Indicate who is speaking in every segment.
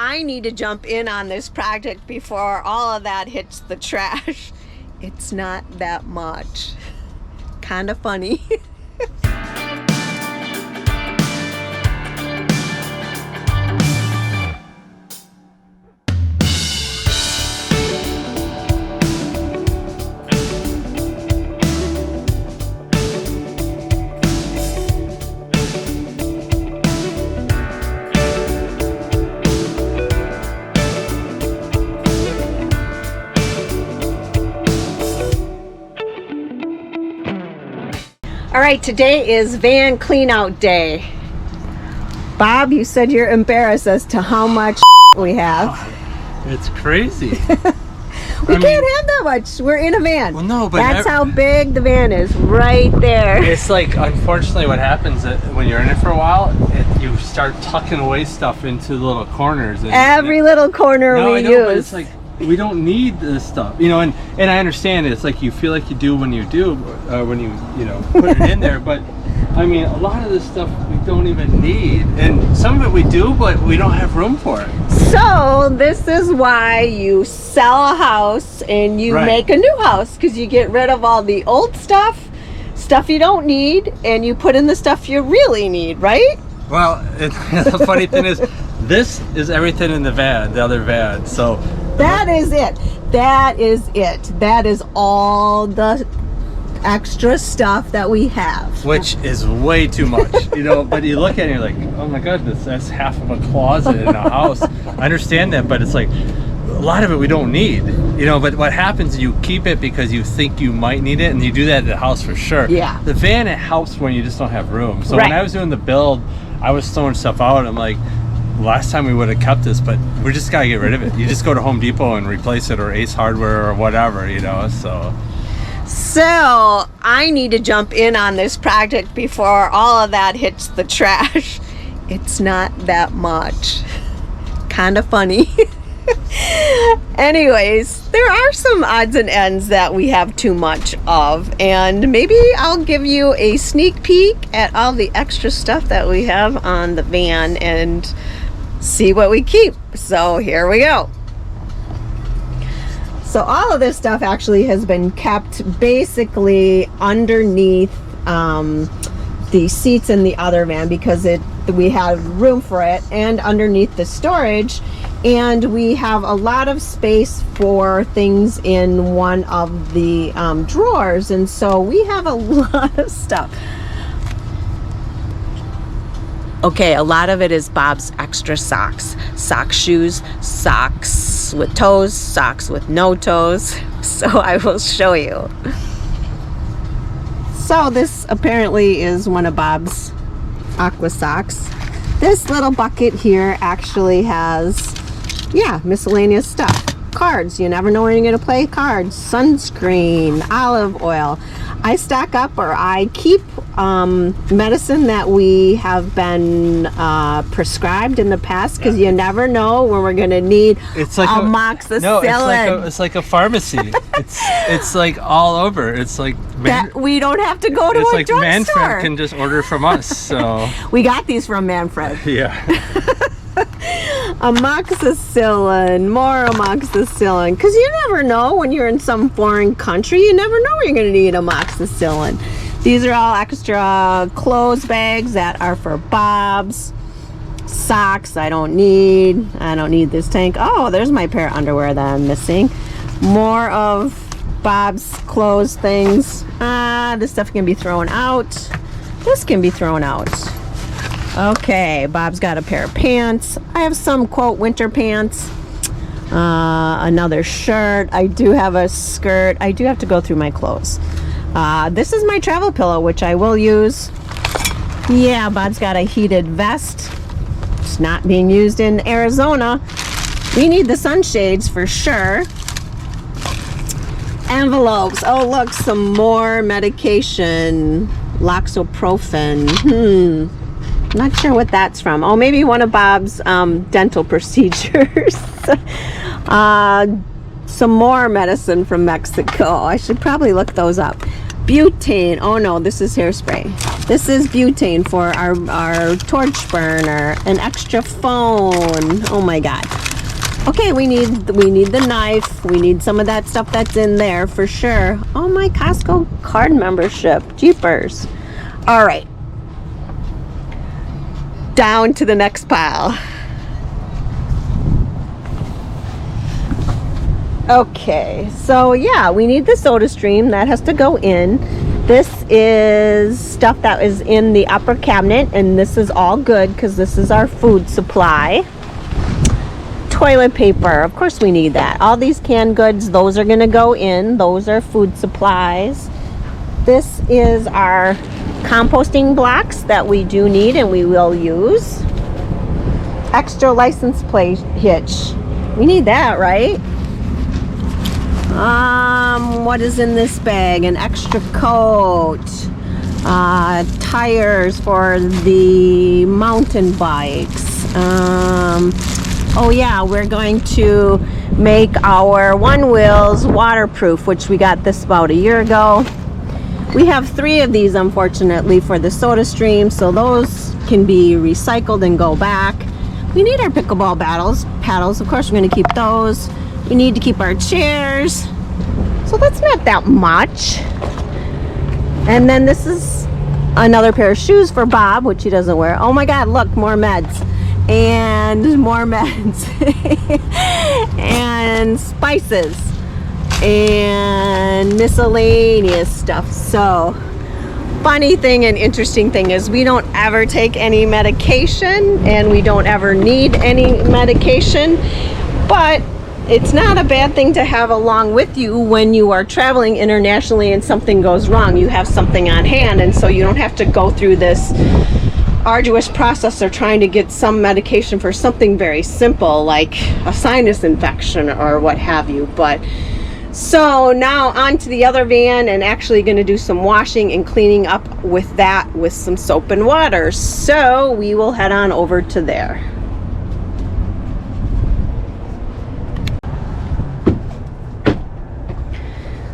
Speaker 1: I need to jump in on this project before all of that hits the trash. It's not that much. Kind of funny. All right, today is van clean out day. Bob, you said you're embarrassed as to how much we have.
Speaker 2: It's crazy.
Speaker 1: We can't have that much. We're in a van.
Speaker 2: Well, no, but
Speaker 1: that's how big the van is, right there.
Speaker 2: It's like, unfortunately, what happens when you're in it for a while, you start tucking away stuff into little corners. And
Speaker 1: every little corner we use.
Speaker 2: But it's like, we don't need this stuff, you know, and I understand it. It's like you feel like you do when you put it in there, but I mean, a lot of this stuff we don't even need, and some of it we do, but we don't have room for it.
Speaker 1: So this is why you sell a house and you make a new house, because you get rid of all the old stuff you don't need, and you put in the stuff you really need, right?
Speaker 2: Well, the funny thing is, this is everything in the van, the other van, so
Speaker 1: that is it. That is it. That is all the extra stuff that we have.
Speaker 2: Which is way too much, you know, but you look at it and you're like, oh my goodness, that's half of a closet in a house. I understand that, but it's like, a lot of it we don't need, you know, but what happens is you keep it because you think you might need it, and you do that at the house for sure.
Speaker 1: Yeah.
Speaker 2: The van, it helps when you just don't have room. So when I was doing the build, I was throwing stuff out. I'm like, last time we would have kept this, but we just gotta get rid of it. You just go to Home Depot and replace it, or Ace Hardware, or whatever, you know.
Speaker 1: So I need to jump in on this project before all of that hits the trash. It's not that much. Kind of funny. Anyways, there are some odds and ends that we have too much of, and maybe I'll give you a sneak peek at all the extra stuff that we have on the van and see what we keep. So here we go. So all of this stuff actually has been kept basically underneath the seats in the other van, because we have room for it, and underneath the storage, and we have a lot of space for things in one of the drawers, and so we have a lot of stuff. Okay, a lot of it is Bob's extra socks. Sock shoes, socks with toes, socks with no toes. So I will show you. So this apparently is one of Bob's aqua socks. This little bucket here actually has, miscellaneous stuff. Cards, you never know when you're gonna play cards. Sunscreen, olive oil. I stock up, or I keep medicine that we have been prescribed in the past, because you never know when we're gonna need amoxicillin.
Speaker 2: No, it's like a pharmacy. it's like all over. It's like
Speaker 1: that we don't have to go to a drugstore.
Speaker 2: Manfred can just order from us. So
Speaker 1: we got these from Manfred.
Speaker 2: Yeah.
Speaker 1: Amoxicillin, more amoxicillin, because you never know when you're in some foreign country. You never know when you're going to need amoxicillin. These are all extra clothes bags that are for Bob's. Socks I don't need this tank. Oh, there's my pair of underwear that I'm missing. More of Bob's clothes things. This stuff can be thrown out. This can be thrown out. Okay, Bob's got a pair of pants. I have some, quote, winter pants. Another shirt. I do have a skirt. I do have to go through my clothes. This is my travel pillow, which I will use. Yeah, Bob's got a heated vest. It's not being used in Arizona. We need the sunshades for sure. Envelopes. Oh, look, some more medication. Loxoprofen. Not sure what that's from. Oh, maybe one of Bob's dental procedures. Some more medicine from Mexico. I should probably look those up. butane. Oh no, this is hairspray. This is butane for our torch burner. An extra phone. Oh my god. Okay, we need the knife. We need some of that stuff that's in there for sure. Oh, my Costco card membership. Jeepers. All right. Down to the next pile. Okay, so yeah, we need the soda stream. That has to go in. This is stuff that is in the upper cabinet, and this is all good because this is our food supply. Toilet paper, of course we need that. All these canned goods, those are gonna go in. Those are food supplies. This is our composting blocks that we do need and we will use. Extra license plate hitch. We need that, right? What is in this bag? An extra coat. Tires for the mountain bikes. Oh yeah, we're going to make our one wheels waterproof, which we got this about a year ago. We have 3 of these, unfortunately, for the soda stream, so those can be recycled and go back. We need our pickleball paddles. Of course, we're going to keep those. We need to keep our chairs. So that's not that much. And then this is another pair of shoes for Bob, which he doesn't wear. Oh my God, look, more meds. And more meds. And spices. And miscellaneous stuff. So, funny thing and interesting thing is we don't ever take any medication and we don't ever need any medication, but it's not a bad thing to have along with you when you are traveling internationally and something goes wrong. You have something on hand, and so you don't have to go through this arduous process of trying to get some medication for something very simple like a sinus infection or what have you. But so now on to the other van, and actually going to do some washing and cleaning up with that with some soap and water. So we will head on over to there.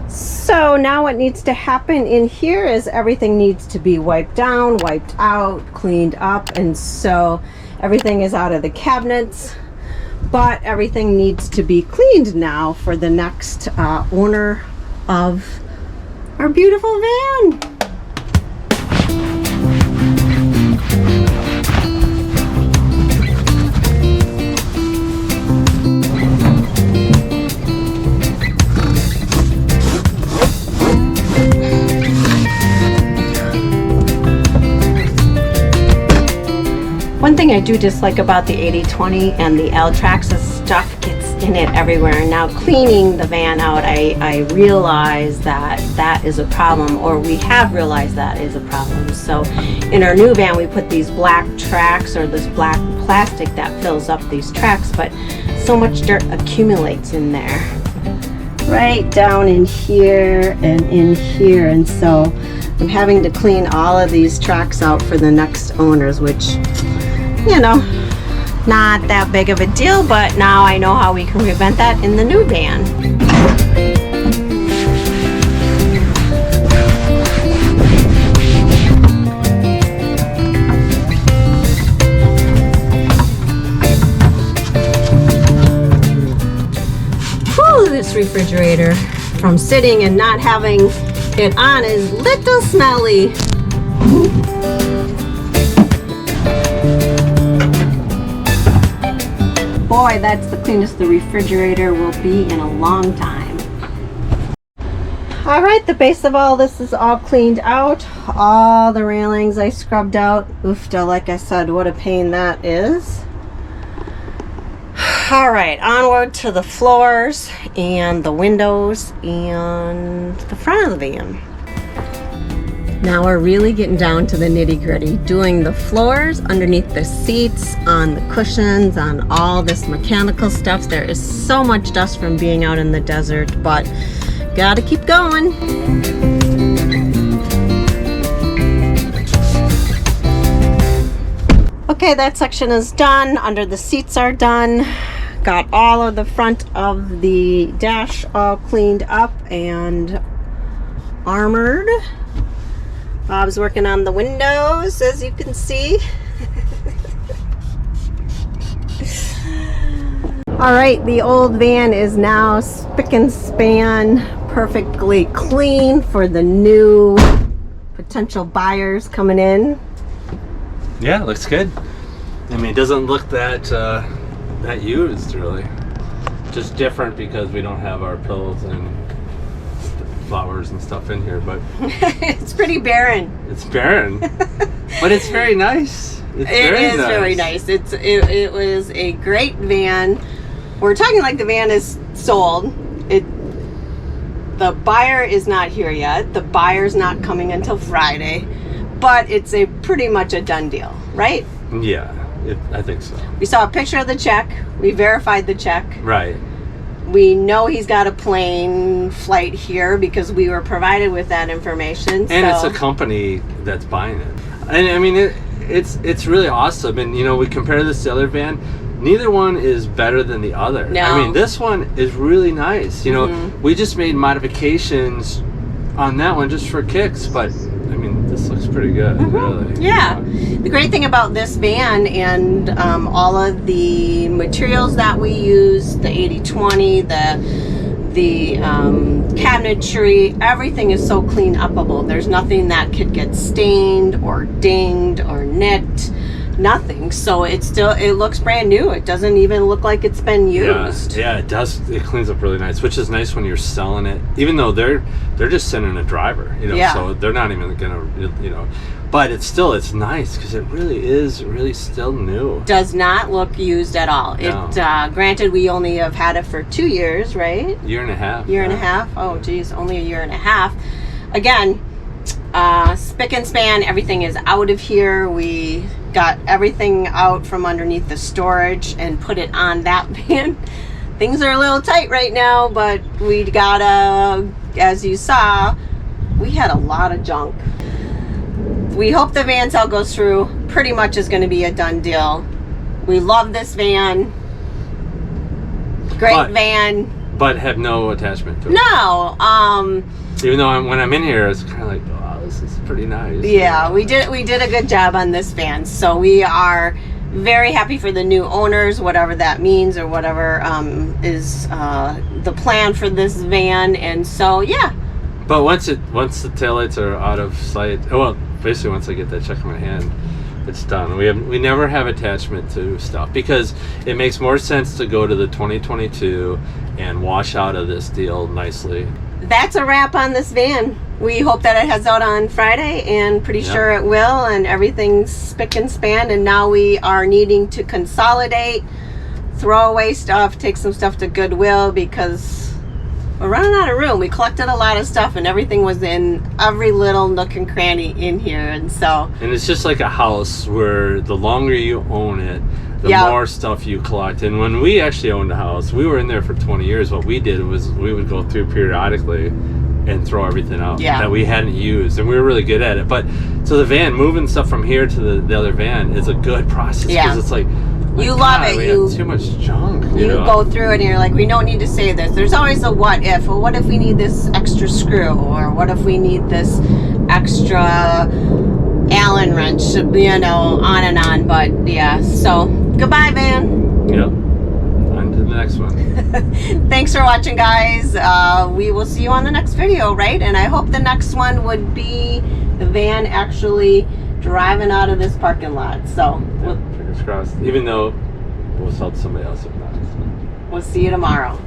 Speaker 1: So now what needs to happen in here is everything needs to be wiped down, wiped out, cleaned up, and so everything is out of the cabinets. But everything needs to be cleaned now for the next owner of our beautiful van. One thing I do dislike about the 80/20 and the L-Trax is stuff gets in it everywhere. Now cleaning the van out, I realize that that is a problem, or we have realized that is a problem. So in our new van we put these black tracks, or this black plastic that fills up these tracks, but so much dirt accumulates in there. Right down in here and in here, and so I'm having to clean all of these tracks out for the next owners, which, you know, not that big of a deal, but now I know how we can prevent that in the new van. Whew, this refrigerator, from sitting and not having it on, is little smelly. Boy, that's the cleanest the refrigerator will be in a long time. All right, the base of all this is all cleaned out. All the railings I scrubbed out. Oofta, like I said, what a pain that is. All right, onward to the floors and the windows and the front of the van. Now we're really getting down to the nitty-gritty, doing the floors, underneath the seats, on the cushions, on all this mechanical stuff. There is so much dust from being out in the desert, but gotta keep going. Okay, that section is done. Under the seats are done. Got all of the front of the dash all cleaned up, and armored. Bob's working on the windows, as you can see. All right, the old van is now spick and span, perfectly clean for the new potential buyers coming in.
Speaker 2: Yeah, it looks good. I mean, it doesn't look that that used, really. Just different because we don't have our pillows and flowers and stuff in here, but
Speaker 1: It's pretty barren.
Speaker 2: it's barren. But it's very nice. It's
Speaker 1: It
Speaker 2: very
Speaker 1: is
Speaker 2: nice.
Speaker 1: really nice. It was a great van. We're talking like the van is sold. The buyer is not here yet. The buyer's not coming until Friday, but it's a pretty much a done deal, right?
Speaker 2: Yeah, I think so.
Speaker 1: We saw a picture of the check. We verified the check.
Speaker 2: Right.
Speaker 1: We know he's got a plane flight here because we were provided with that information.
Speaker 2: And
Speaker 1: so.
Speaker 2: it's a company that's buying it. And I mean, it's really awesome. And, you know, we compare this to the other van. Neither one is better than the other.
Speaker 1: No.
Speaker 2: I mean, this one is really nice. You know, we just made modifications on that one just for kicks. But, I mean, this looks pretty good, really.
Speaker 1: Yeah. The great thing about this van and all of the materials that we use, the 80/20, the cabinetry, everything is so clean upable. There's nothing that could get stained or dinged or nicked. Nothing. So it looks brand new. It doesn't even look like it's been used.
Speaker 2: Yeah, it does. It cleans up really nice, which is nice when you're selling it. Even though they're just sending a driver, you know,
Speaker 1: Yeah.
Speaker 2: so they're not even gonna, you know. But it's nice because it really is still new.
Speaker 1: Does not look used at all.
Speaker 2: No.
Speaker 1: It granted, we only have had it for 2 years, right?
Speaker 2: Year and a half.
Speaker 1: Year and a half. Oh geez, only a year and a half. Again, spick and span, everything is out of here. We got everything out from underneath the storage and put it on that van. Things are a little tight right now, but we gotta, as you saw, we had a lot of junk. We hope the van sale goes through. Pretty much is going to be a done deal. We love this van. Great van.
Speaker 2: But have no attachment to it.
Speaker 1: No,
Speaker 2: Even though when I'm in here, it's kind of like, wow, this is pretty nice.
Speaker 1: yeah, we did a good job on this van. So we are very happy for the new owners, whatever that means or whatever is the plan for this van. And so, yeah.
Speaker 2: But once the taillights are out of sight, well, basically once I get that check in my hand, it's done. We never have attachment to stuff because it makes more sense to go to the 2022 and wash out of this deal nicely.
Speaker 1: That's a wrap on this van. We hope that it has out on Friday, and pretty sure it will, and everything's spick and span. And now we are needing to consolidate, throw away stuff, take some stuff to Goodwill because we're running out of room. We collected a lot of stuff and everything was in every little nook and cranny in here, and so.
Speaker 2: And it's just like a house where the longer you own it, the more stuff you collect. And when we actually owned a house, we were in there for 20 years. What we did was we would go through periodically and throw everything out that we hadn't used, and we were really good at it. But so the van, moving stuff from here to the other van is a good process because it's like,
Speaker 1: you love it.
Speaker 2: We have too much junk. You know?
Speaker 1: Go through it and you're like, we don't need to say this. There's always a what if. Well, what if we need this extra screw, or what if we need this extra Allen wrench? You know, on and on. But yeah, so goodbye, van.
Speaker 2: Yep. On to the next one.
Speaker 1: Thanks for watching, guys. We will see you on the next video, right? And I hope the next one would be the van actually driving out of this parking lot. So
Speaker 2: Fingers crossed. Even though we'll sell to somebody else if not.
Speaker 1: we'll see you tomorrow.